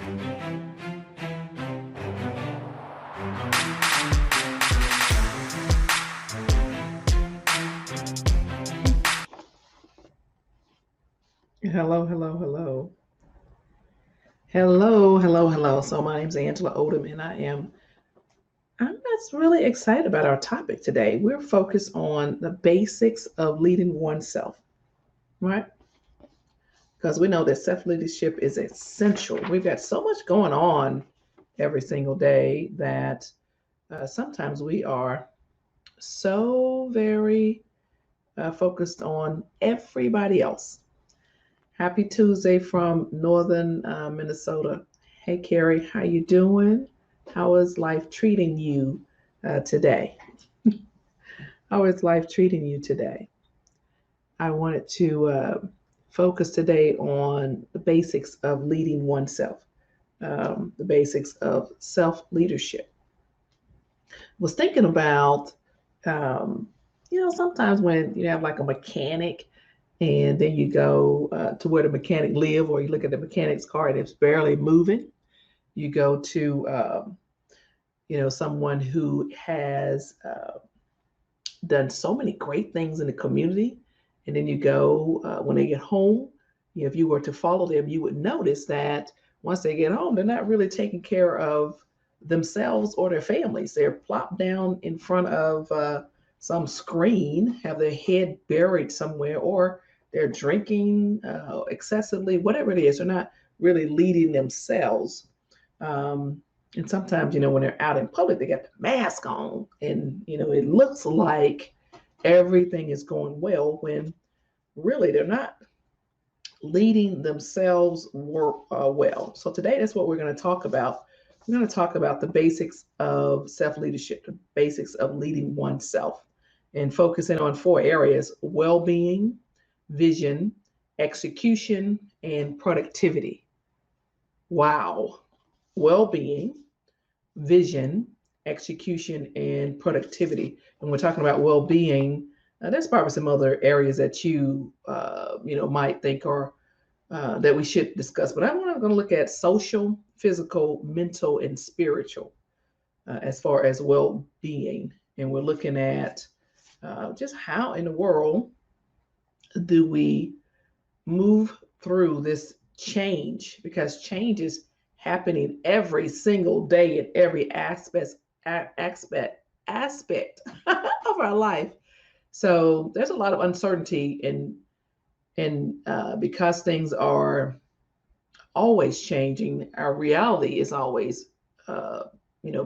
Hello, hello, hello. Hello, hello, hello. So my name's Angela Odom, and I'm just really excited about our topic today. We're focused on the basics of leading oneself, right? Because we know that self-leadership is essential. We've got so much going on every single day that sometimes we are so very focused on everybody else. Happy Tuesday from northern Minnesota. Hey, Carrie, how you doing? How is life treating you today? How is life treating you today? I wanted to focus today on the basics of leading oneself, the basics of self leadership. Was thinking about, um, sometimes when you have like a mechanic and then you go to where the mechanic live, or you look at the mechanic's car and it's barely moving. You go to someone who has done so many great things in the community, and then you go when they get home. If you were to follow them, you would notice that once they get home, they're not really taking care of themselves or their families. They're plopped down in front of some screen, have their head buried somewhere, or they're drinking excessively, whatever it is. They're not really leading themselves. And sometimes, when they're out in public, they got the mask on, and it looks like everything is going well when really they're not leading themselves well. So today, that's what we're going to talk about. We're going to talk about the basics of self leadership, the basics of leading oneself, and focusing on four areas: well being, vision, execution, and productivity. Wow. Well being, vision, execution, and productivity. And we're talking about well being. There's probably some other areas that you might think are that we should discuss. But I'm going to look at social, physical, mental, and spiritual as far as well being. And we're looking at just how in the world do we move through this change, because change is happening every single day in every aspect of our life. So there's a lot of uncertainty, and because things are always changing, our reality is always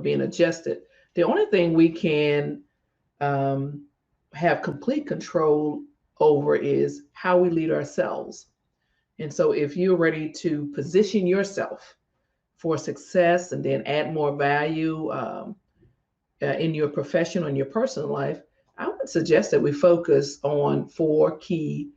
being adjusted. The only thing we can um, have complete control over is how we lead ourselves. And so if you're ready to position yourself for success and then add more value in your professional and your personal life, I would suggest that we focus on four key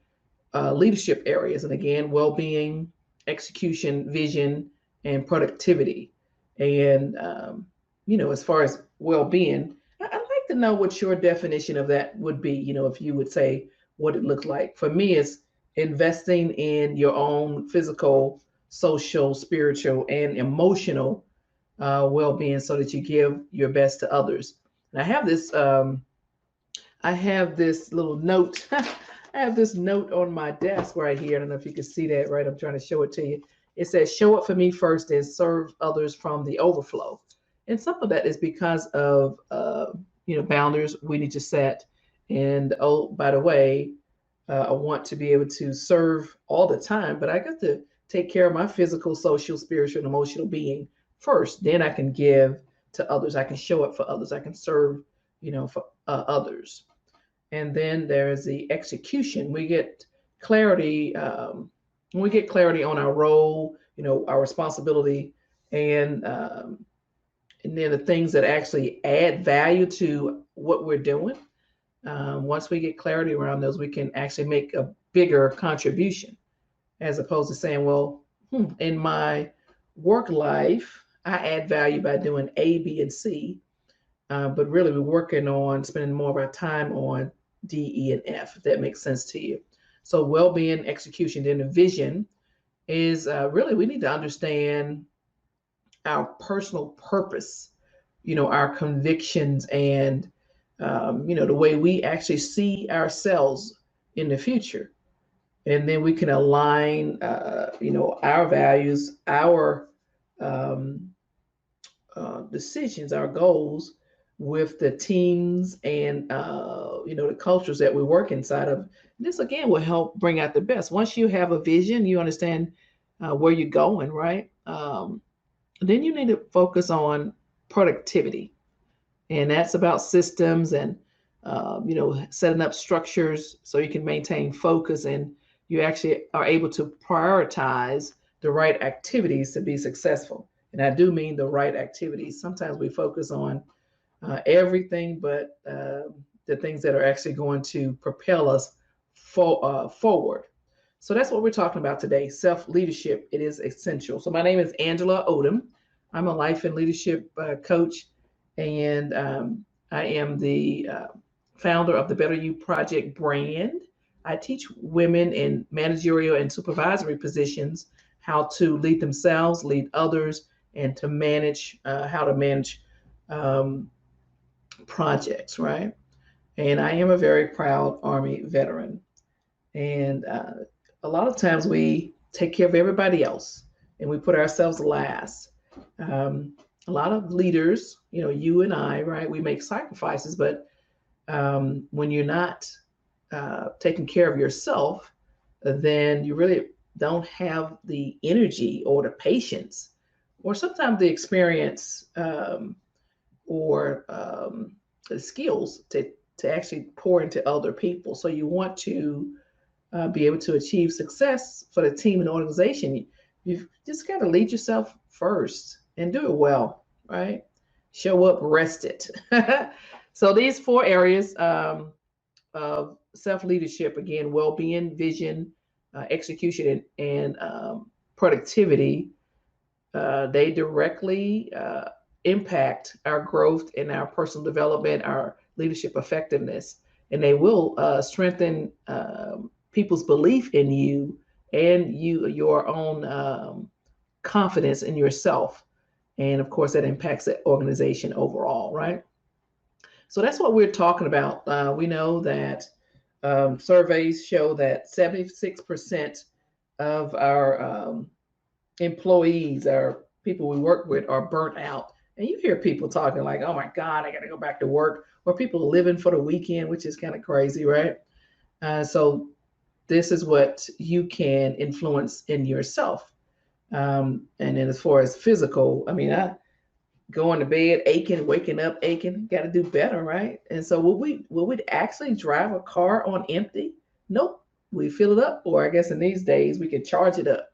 leadership areas. And again, well being, execution, vision, and productivity. And, as far as well being, I'd like to know what your definition of that would be. If you would say what it looks like. For me, it's investing in your own physical, social, spiritual, and emotional well being so that you give your best to others. And I have this little note. I have this note on my desk right here. I don't know if you can see that, right? I'm trying to show it to you. It says, show up for me first and serve others from the overflow. And some of that is because of, boundaries we need to set. And oh, by the way, I want to be able to serve all the time, but I got to take care of my physical, social, spiritual, and emotional being first. Then I can give to others. I can show up for others. I can serve, for others. And then there's the execution. We get clarity when we get clarity on our role, our responsibility, and then the things that actually add value to what we're doing. Once we get clarity around those, we can actually make a bigger contribution, as opposed to saying, well, in my work life, I add value by doing A, B, and C. But really, we're working on spending more of our time on D, E, and F, if that makes sense to you. So, well being, execution, then the vision is really we need to understand. our personal purpose, our convictions, and the way we actually see ourselves in the future. And then we can align, our values, our um, decisions, our goals with the teams and, the cultures that we work inside of. This again will help bring out the best. Once you have a vision, you understand where you're going, right? Then you need to focus on productivity, and that's about systems and setting up structures so you can maintain focus, and you actually are able to prioritize the right activities to be successful. And I do mean the right activities. Sometimes we focus on everything but the things that are actually going to propel us forward. So that's what we're talking about today. Self-leadership, it is essential. So my name is Angela Odom. I'm a life and leadership coach, and I am the founder of the Better You Project brand. I teach women in managerial and supervisory positions how to lead themselves, lead others, and to manage, how to manage um, projects, right? And I am a very proud Army veteran. And a lot of times we take care of everybody else and we put ourselves last. A lot of leaders, you and I, right, we make sacrifices, but when you're not taking care of yourself, then you really don't have the energy or the patience or sometimes the experience or the skills to actually pour into other people. So you want to be able to achieve success for the team and organization. You've just got to lead yourself first and do it well, right? Show up rested. So these 4 areas of self-leadership, again, well-being, vision, execution, and productivity, they directly impact our growth and our personal development, our leadership effectiveness, and they will strengthen people's belief in you and your own confidence in yourself. And of course, that impacts the organization overall, right? So that's what we're talking about. We know that surveys show that 76% of our employees, our people we work with, are burnt out. And you hear people talking like, oh my God, I got to go back to work, or people are living for the weekend, which is kind of crazy, right? So this is what you can influence in yourself. And then as far as physical, I mean, I going to bed aching, waking up aching, got to do better, right? And so will we actually drive a car on empty? Nope. We fill it up, or I guess in these days we can charge it up.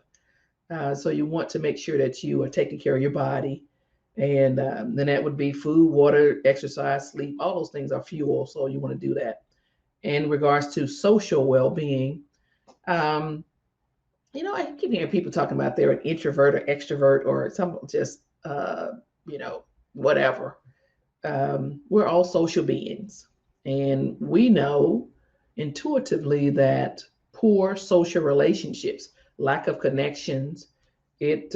So you want to make sure that you are taking care of your body. And then that would be food, water, exercise, sleep. All those things are fuel. So you want to do that. In regards to social well-being, I keep hearing people talking about they're an introvert or extrovert or some just, whatever. We're all social beings. And we know intuitively that poor social relationships, lack of connections, it's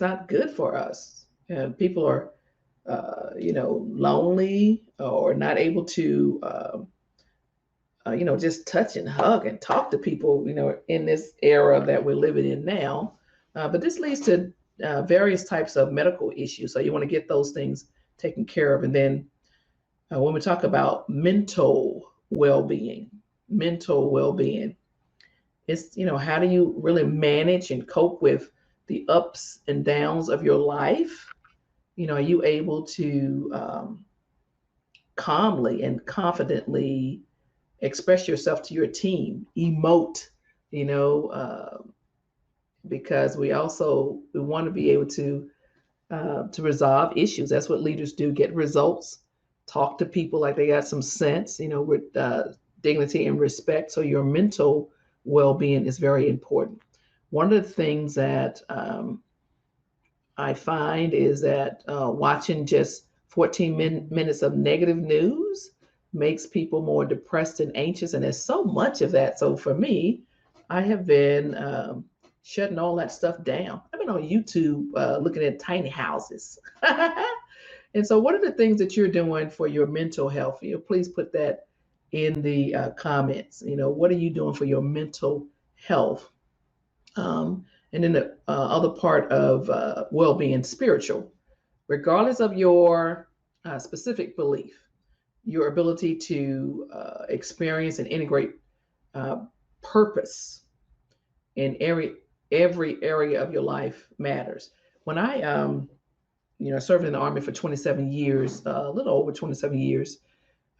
not good for us. People are, lonely or not able to, just touch and hug and talk to people, in this era that we're living in now. But this leads to various types of medical issues. So you want to get those things taken care of. And then when we talk about mental well-being, it's, how do you really manage and cope with the ups and downs of your life? Are you able to calmly and confidently express yourself to your team, emote, you know, uh, because we want to be able to resolve issues. That's what leaders do: get results, talk to people like they got some sense, with dignity and respect. So your mental well-being is very important. One of the things that I find is that watching just 14 minutes of negative news makes people more depressed and anxious, and there's so much of that. So for me, I have been shutting all that stuff down. I've been on YouTube looking at tiny houses. And so, what are the things that you're doing for your mental health? Please put that in the comments. What are you doing for your mental health? And then the other part of well-being, spiritual, regardless of your specific belief, your ability to experience and integrate uh, purpose in every area of your life matters. When I served in the Army for 27 years, a little over 27 years,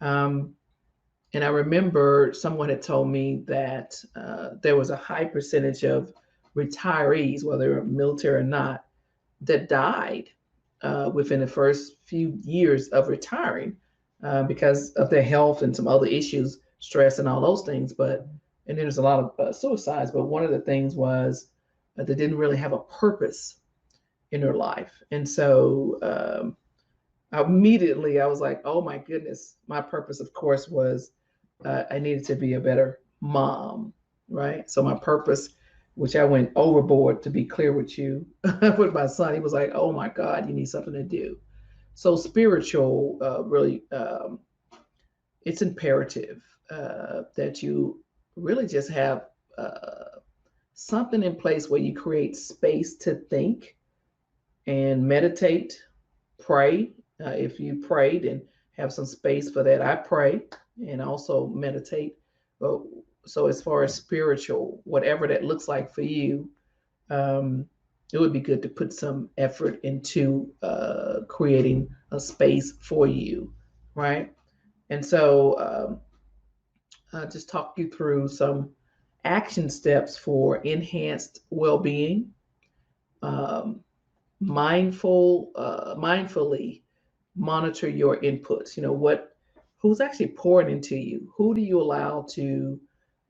um, and I remember someone had told me that there was a high percentage of retirees, whether they're military or not, that died within the first few years of retiring because of their health and some other issues, stress and all those things. And there's a lot of suicides. But one of the things was that they didn't really have a purpose in their life. And so immediately I was like, oh my goodness, my purpose, of course, was I needed to be a better mom, right? So my purpose, which I went overboard, to be clear with you, with my son, he was like, oh my God, you need something to do. So spiritual, really, it's imperative that you really just have something in place where you create space to think and meditate, pray. If you prayed and have some space for that, I pray and also meditate. But so as far as spiritual, whatever that looks like for you, it would be good to put some effort into creating a space for you, right? And so I'll just talk you through some action steps for enhanced well-being. Um, mindfully monitor your inputs. Who's actually pouring into you? Who do you allow to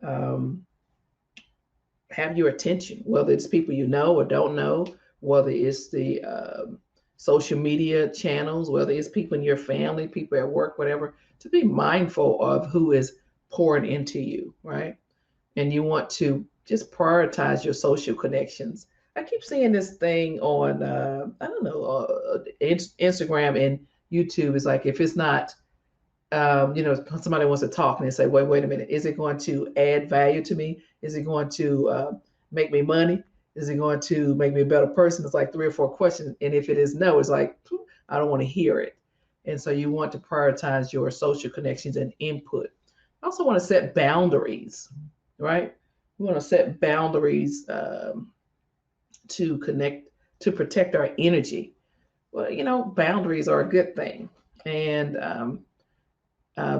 um, have your attention? Whether it's people you know or don't know, whether it's the social media channels, whether it's people in your family, people at work, whatever. To be mindful of who is pouring into you, right? And you want to just prioritize your social connections. I keep seeing this thing on, I don't know, Instagram and YouTube. It's like if it's not, somebody wants to talk and they say, wait a minute, is it going to add value to me? Is it going to make me money? Is it going to make me a better person? It's like 3 or 4 questions. And if it is no, it's like, I don't want to hear it. And so you want to prioritize your social connections and input. I also want to set boundaries, right? We want to set boundaries to protect our energy. Well, boundaries are a good thing. And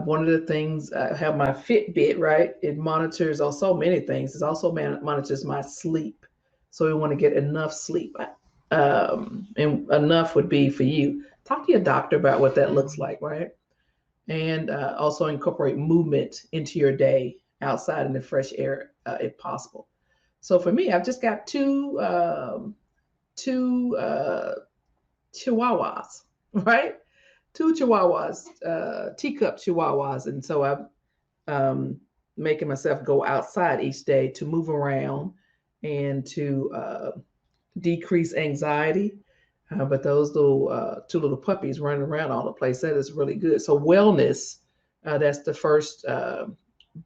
one of the things, I have my Fitbit, right? It monitors so many things. It also monitors my sleep. So we want to get enough sleep. And enough would be for you. Talk to your doctor about what that looks like, right? And also incorporate movement into your day outside in the fresh air if possible. So for me, I've just got two chihuahuas, right? Two chihuahuas, teacup chihuahuas. And so I'm making myself go outside each day to move around and to decrease anxiety. But those two little puppies running around all the place, that is really good. So wellness, that's the first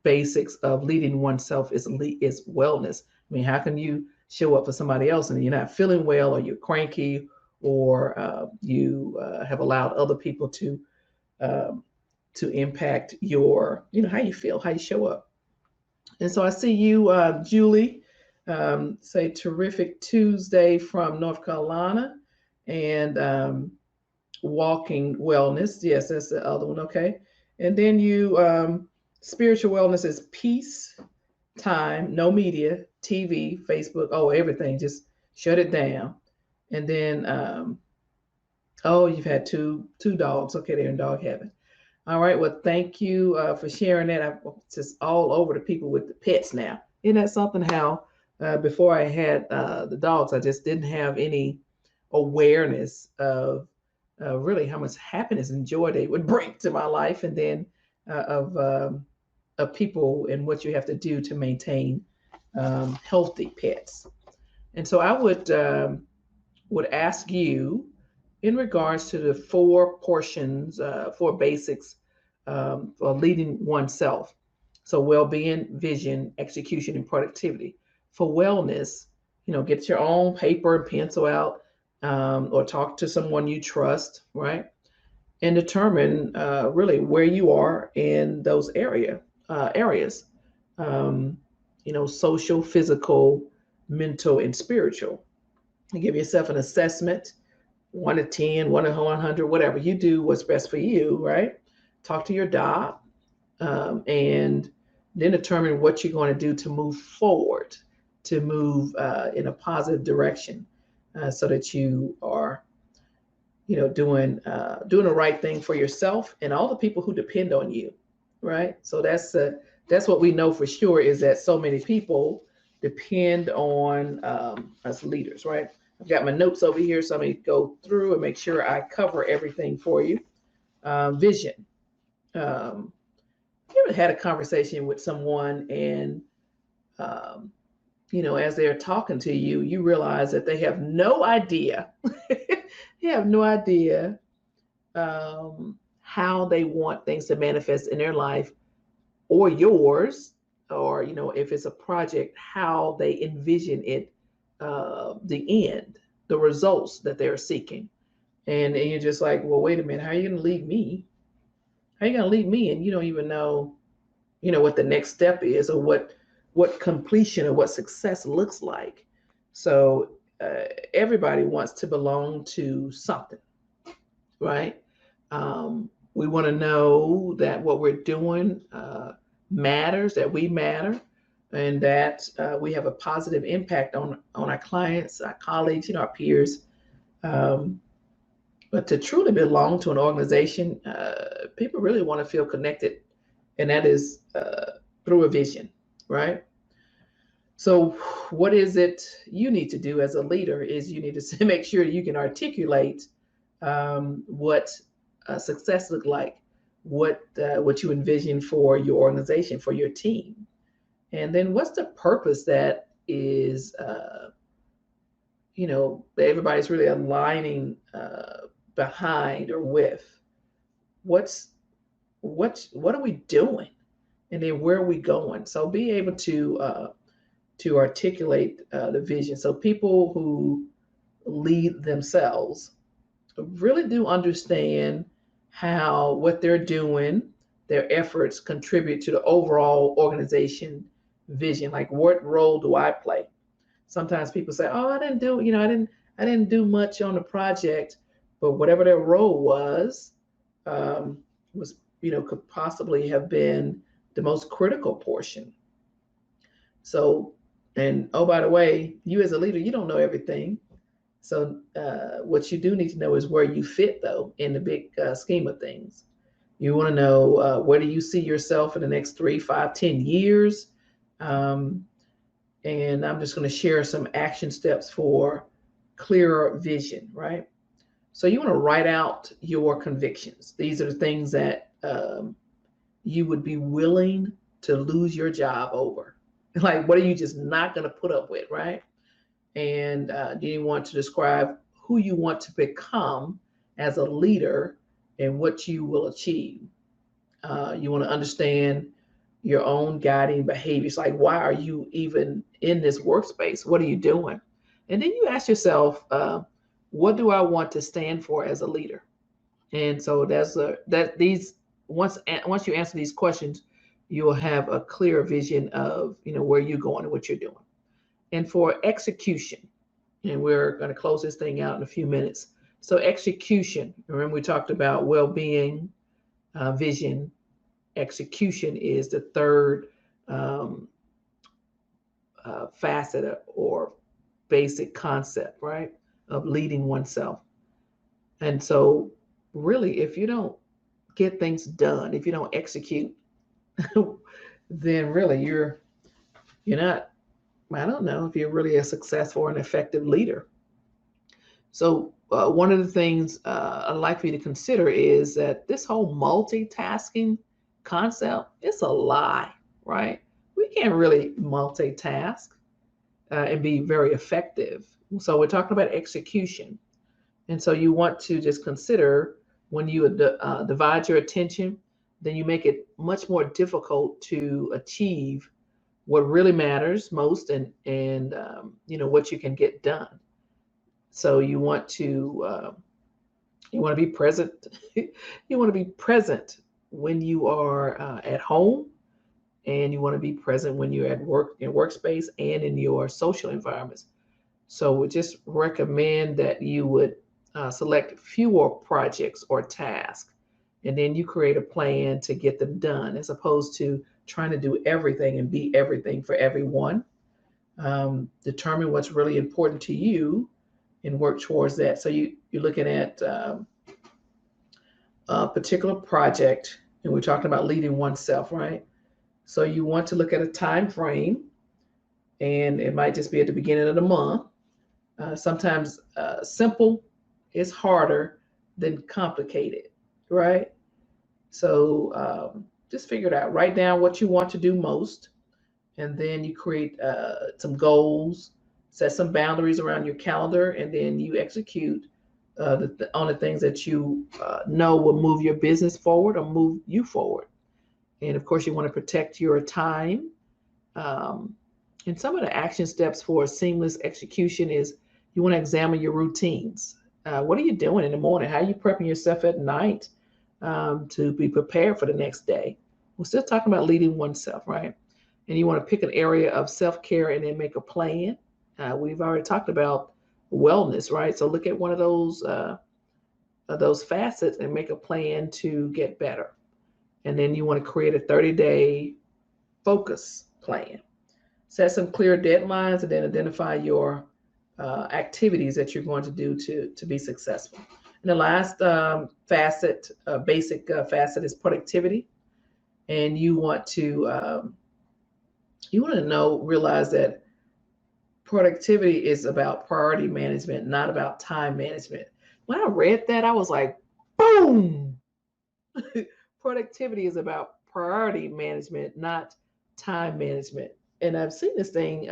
basics of leading oneself is wellness. I mean, how can you show up for somebody else and you're not feeling well, or you're cranky, or you have allowed other people to impact your, how you feel, how you show up. And so I see you, Julie, say terrific Tuesday from North Carolina, and walking wellness. Yes, that's the other one. Okay. And then you, spiritual wellness is peace, time, no media, TV, Facebook, everything. Just shut it down. And then, you've had two dogs. Okay, they're in dog heaven. All right. Well, thank you for sharing that. I'm just all over the people with the pets now. Isn't that something? How before I had the dogs, I just didn't have any awareness of really how much happiness and joy they would bring to my life, and then of people and what you have to do to maintain healthy pets. And so I would ask you in regards to the four portions, four basics for leading oneself. So well-being, vision, execution, and productivity. For wellness, get your own paper and pencil out, or talk to someone you trust, right? And determine really where you are in those areas. Um, social, physical, mental, and spiritual. You give yourself an assessment, 1 to 10, 1 to 100, whatever. You do what's best for you, right? Talk to your doc, and then determine what you're going to do to move forward, to move in a positive direction, so that you are, doing the right thing for yourself and all the people who depend on you, right? So that's what we know for sure, is that so many people depend on us leaders, right? I've got my notes over here, so I'm going to go through and make sure I cover everything for you. Vision. Um, you ever had a conversation with someone, and um, as they're talking to you, you realize that they have no idea. They have no idea how they want things to manifest in their life or yours, or if it's a project, how they envision it, the end, the results that they're seeking. And you're just like, well, wait a minute, how are you going to lead me? How are you going to lead me? And you don't even know, what the next step is, or what completion or what success looks like. So everybody wants to belong to something, right? We want to know that what we're doing matters, that we matter, and that we have a positive impact on our clients, our colleagues, our peers. Um, but to truly belong to an organization, people really want to feel connected, and that is through a vision, right? So, what is it you need to do as a leader? Is you need to make sure you can articulate what success look like, what you envision for your organization, for your team, and then what's the purpose that is, that everybody's really aligning behind or with. What are we doing, and then where are we going? So be able to articulate the vision. So people who lead themselves really do understand how what they're doing, their efforts contribute to the overall organization vision. Like, what role do I play? Sometimes people say, "Oh, I didn't do much on the project," but whatever their role was, could possibly have been the most critical portion. So, and oh, by the way, you as a leader, you don't know everything. So, what you do need to know is where you fit, though, in the big scheme of things. You want to know where do you see yourself in the next 3, 5, 10 years? Um, and I'm just going to share some action steps for clearer vision, right? So, you want to write out your convictions. These are the things that you would be willing to lose your job over. Like, what are you just not going to put up with, right? And then you want to describe who you want to become as a leader and what you will achieve. You want to understand your own guiding behaviors. Like, why are you even in this workspace? What are you doing? And then you ask yourself, what do I want to stand for as a leader? And so once you answer these questions, you will have a clear vision of where you're going and what you're doing. And for execution, and we're going to close this thing out in a few minutes. So execution, remember we talked about well-being, vision. Execution is the third facet or basic concept, right, of leading oneself. And so really, if you don't get things done, if you don't execute, then really you're not, I don't know if you're really a successful or an effective leader. So one of the things I'd like for you to consider is that this whole multitasking concept, it's a lie, right? We can't really multitask. and be very effective. So we're talking about execution. And so you want to just consider when you divide your attention, then you make it much more difficult to achieve what really matters most, and what you can get done. So you want to be present. You want to be present when you are at home, and you want to be present when you're at work, in workspace, and in your social environments. So we just recommend that you would select fewer projects or tasks, and then you create a plan to get them done, as opposed to trying to do everything and be everything for everyone. Determine what's really important to you and work towards that. So you're looking at a particular project, and we're talking about leading oneself, right? So you want to look at a time frame, and it might just be at the beginning of the month. Sometimes simple is harder than complicated, right? So just figure it out. Write down what you want to do most, and then you create some goals, set some boundaries around your calendar, and then you execute on the things that you know will move your business forward or move you forward. And of course, you want to protect your time. Um, and some of the action steps for a seamless execution is you want to examine your routines. What are you doing in the morning? How are you prepping yourself at night to be prepared for the next day? We're still talking about leading oneself, right? And you want to pick an area of self-care and then make a plan. We've already talked about wellness, right? So look at one of those facets and make a plan to get better. And then you want to create a 30-day focus plan. Set some clear deadlines, and then identify your activities that you're going to do to be successful. And the last basic facet is productivity. And you want to realize that productivity is about priority management, not about time management. When I read that, I was like, boom! Productivity is about priority management, not time management. And I've seen this thing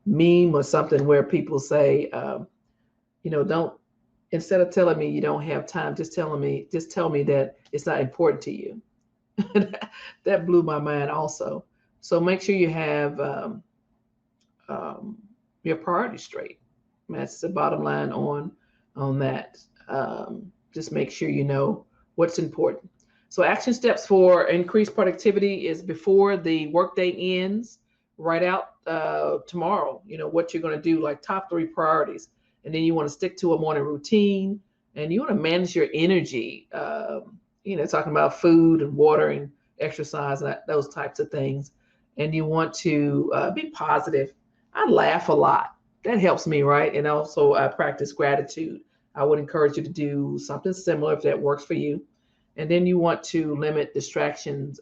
meme or something where people say, don't, instead of telling me you don't have time, just tell me that it's not important to you. That blew my mind also. So make sure you have um, your priorities straight. That's the bottom line on that. Just make sure you know what's important. So action steps for increased productivity is before the workday ends, write out tomorrow, what you're going to do, like top 3 priorities. And then you want to stick to a morning routine, and you want to manage your energy, talking about food and water and exercise and those types of things. And you want to be positive. I laugh a lot. That helps me, right? And also I practice gratitude. I would encourage you to do something similar if that works for you. And then you want to limit distractions,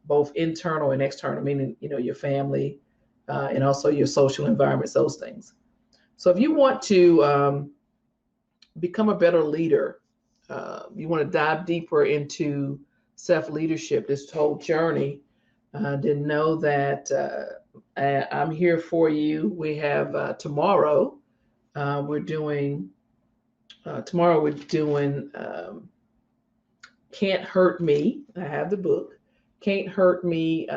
both internal and external, meaning, your family and also your social environments, those things. So if you want to become a better leader, you want to dive deeper into self-leadership, this whole journey, then know that I'm here for you. We have tomorrow, we're doing Can't Hurt Me. I have the book, Can't Hurt Me,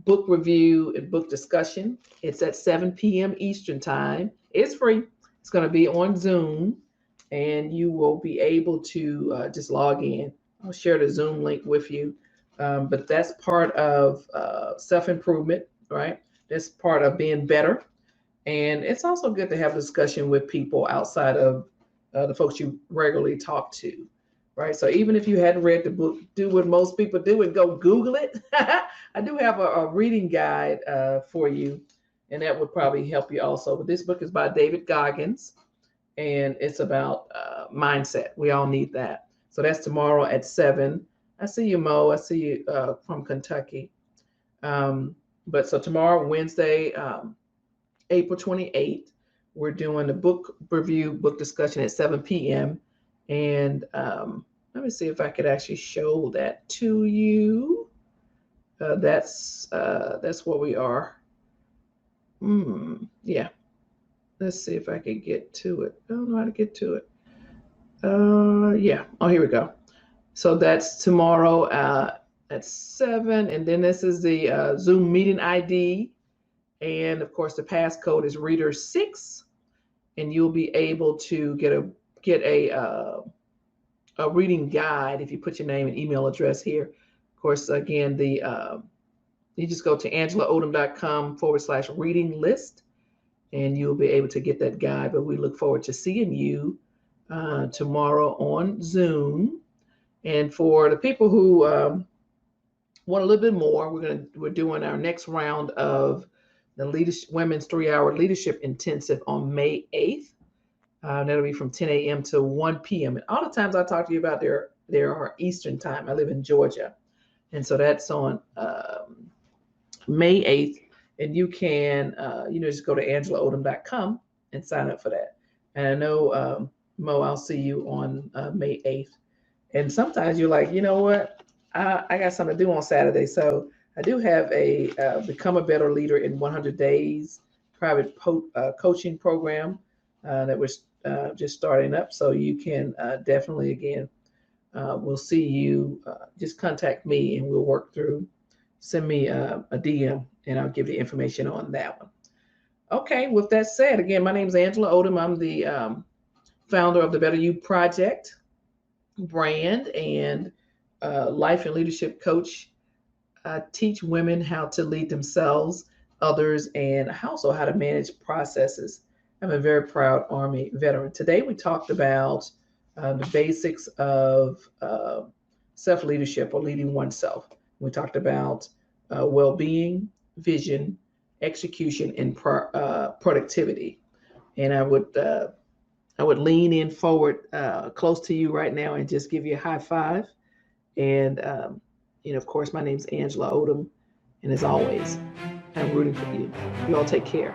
book review and book discussion. It's at 7 p.m. Eastern time. It's free. It's going to be on Zoom, and you will be able to just log in. I'll share the Zoom link with you. But that's part of self-improvement, right? That's part of being better. And it's also good to have a discussion with people outside of the folks you regularly talk to, right? So even if you hadn't read the book, do what most people do and go Google it. I do have a reading guide for you, and that would probably help you also. But this book is by David Goggins, and it's about mindset. We all need that. So that's tomorrow at 7. I see you, Mo. I see you from Kentucky. But so tomorrow, Wednesday, April 28th, we're doing a book review, book discussion at 7 p.m. And let me see if I could actually show that to you. That's where we are. Yeah. Let's see if I can get to it. I don't know how to get to it. Yeah. Oh, here we go. So that's tomorrow at 7. And then this is the Zoom meeting ID. And of course, the passcode is reader6. And you'll be able to get a reading guide if you put your name and email address here. Of course, again, you just go to angelaodom.com/reading list, and you'll be able to get that guide. But we look forward to seeing you tomorrow on Zoom. And for the people who want a little bit more, we're doing our next round of the Women's 3-Hour Leadership Intensive on May 8th. That'll be from 10 a.m. to 1 p.m. And all the times I talk to you about there are Eastern time. I live in Georgia. And so that's on May 8th. And you can, just go to angelaodom.com and sign up for that. And I know, Mo, I'll see you on May 8th. And sometimes you're like, you know what? I got something to do on Saturday. So I do have a Become a Better Leader in 100 Days private coaching program that we're just starting up. So you can definitely, again, we'll see you. Just contact me and we'll work through. Send me a DM and I'll give you information on that one. Okay, with that said, again, my name is Angela Odom. I'm the founder of the Better You Project brand and life and leadership coach. I teach women how to lead themselves, others, and also how to manage processes. I'm a very proud Army veteran. Today we talked about the basics of self-leadership or leading oneself. We talked about well-being, vision, execution, and productivity. And I would lean in forward close to you right now and just give you a high five. And, of course, my name's Angela Odom. And as always, I'm rooting for you. You all take care.